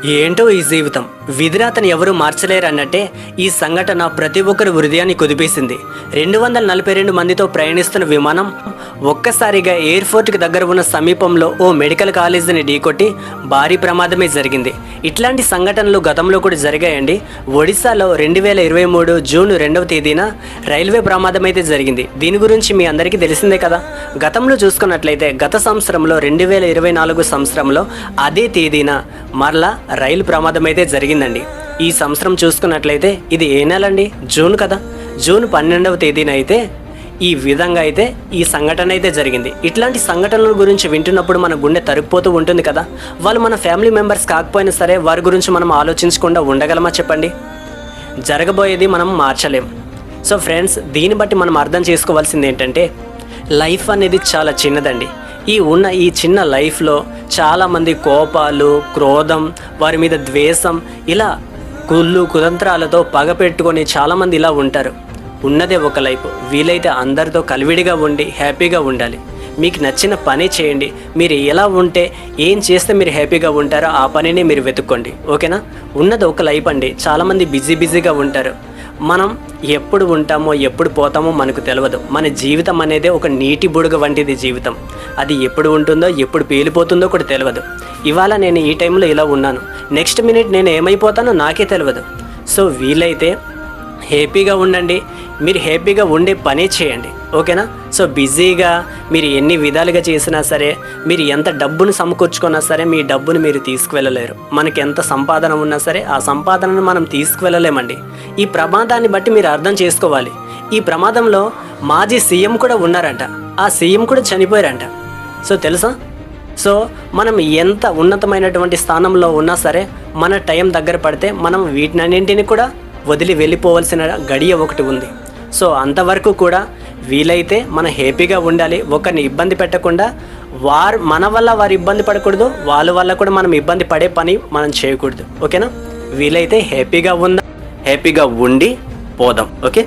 ఏంటో ఈ జీవితం, విధిరాతని ఎవరూ మార్చలేరు అన్నట్టే ఈ సంఘటన ప్రతి ఒక్కరి హృదయాన్ని కుదిపేసింది. 242 మందితో ప్రయాణిస్తున్న విమానం ఒక్కసారిగా ఎయిర్పోర్ట్కి దగ్గర ఉన్న సమీపంలో ఓ మెడికల్ కాలేజీని ఢీకొట్టి భారీ ప్రమాదమే జరిగింది. ఇట్లాంటి సంఘటనలు గతంలో కూడా జరిగాయండి. ఒడిశాలో 2023 జూన్ 2వ తేదీన రైల్వే ప్రమాదం అయితే జరిగింది. దీని గురించి మీ అందరికీ తెలిసిందే కదా. గతంలో చూసుకున్నట్లయితే గత సంవత్సరంలో 2024 సంవత్సరంలో అదే తేదీన మరలా రైలు ప్రమాదం అయితే జరిగిందండి. ఈ సంవత్సరం చూసుకున్నట్లయితే ఇది ఏ నెల అండి? జూన్ కదా. జూన్ 12వ తేదీన అయితే ఈ విధంగా అయితే ఈ సంఘటన అయితే జరిగింది. ఇట్లాంటి సంఘటనల గురించి వింటున్నప్పుడు మన గుండె తరుక్కుపోతూ ఉంటుంది కదా. వాళ్ళు మన ఫ్యామిలీ మెంబర్స్ కాకపోయినా సరే వారి గురించి మనం ఆలోచించకుండా ఉండగలమా చెప్పండి? జరగబోయేది మనం మార్చలేం. సో ఫ్రెండ్స్, దీన్ని బట్టి మనం అర్థం చేసుకోవాల్సింది ఏంటంటే లైఫ్ అనేది చాలా చిన్నదండి. ఈ చిన్న లైఫ్లో చాలామంది కోపాలు, క్రోధం, వారి మీద ద్వేషం, ఇలా కుతంత్రాలతో పగ పెట్టుకొని చాలామంది ఇలా ఉంటారు. ఉన్నదే ఒక లైఫ్. వీలైతే అందరితో కలివిడిగా ఉండి హ్యాపీగా ఉండాలి. మీకు నచ్చిన పని చేయండి. మీరు ఎలా ఉంటే, ఏం చేస్తే మీరు హ్యాపీగా ఉంటారో ఆ పనిని మీరు వెతుక్కోండి. ఓకేనా? ఉన్నది ఒక లైఫ్ అండి. చాలామంది బిజీగా ఉంటారు. మనం ఎప్పుడు ఉంటామో ఎప్పుడు పోతామో మనకు తెలియదు. మన జీవితం అనేది ఒక నీటి బుడగ వంటిది జీవితం. అది ఎప్పుడు ఉంటుందో ఎప్పుడు పేలిపోతుందో కూడా తెలియదు. ఇవాళ నేను ఈ టైంలో ఇలా ఉన్నాను, నెక్స్ట్ మినిట్ నేను ఏమైపోతానో నాకే తెలియదు. సో వీలైతే హ్యాపీగా ఉండండి. మీరు హ్యాపీగా ఉండే పనే చేయండి. ఓకేనా? సో బిజీగా మీరు ఎన్ని విధాలుగా చేసినా సరే, మీరు ఎంత డబ్బును సమకూర్చుకున్నా సరే మీ డబ్బును మీరు తీసుకువెళ్ళలేరు. మనకి ఎంత సంపాదన ఉన్నా సరే ఆ సంపాదనను మనం తీసుకువెళ్ళలేమండి. ఈ ప్రమాదాన్ని బట్టి మీరు అర్థం చేసుకోవాలి. ఈ ప్రమాదంలో మాజీ సీఎం కూడా ఉన్నారంట. ఆ సీఎం కూడా చనిపోయారంట. సో తెలుసా? సో మనం ఎంత ఉన్నతమైనటువంటి స్థానంలో ఉన్నా సరే మన టైం దగ్గర పడితే మనం వీటినన్నింటినీ కూడా వదిలి వెళ్ళిపోవాల్సిన గడియ ఒకటి ఉంది. సో అంతవరకు కూడా వీలైతే మనం హ్యాపీగా ఉండాలి. ఒకరిని ఇబ్బంది పెట్టకుండా, మన వల్ల వారు ఇబ్బంది పడకూడదు, వాళ్ళ వల్ల కూడా మనం ఇబ్బంది పడే పని మనం చేయకూడదు. ఓకేనా? వీలైతే హ్యాపీగా ఉందాం, హ్యాపీగా ఉండి పోదాం. ఓకే.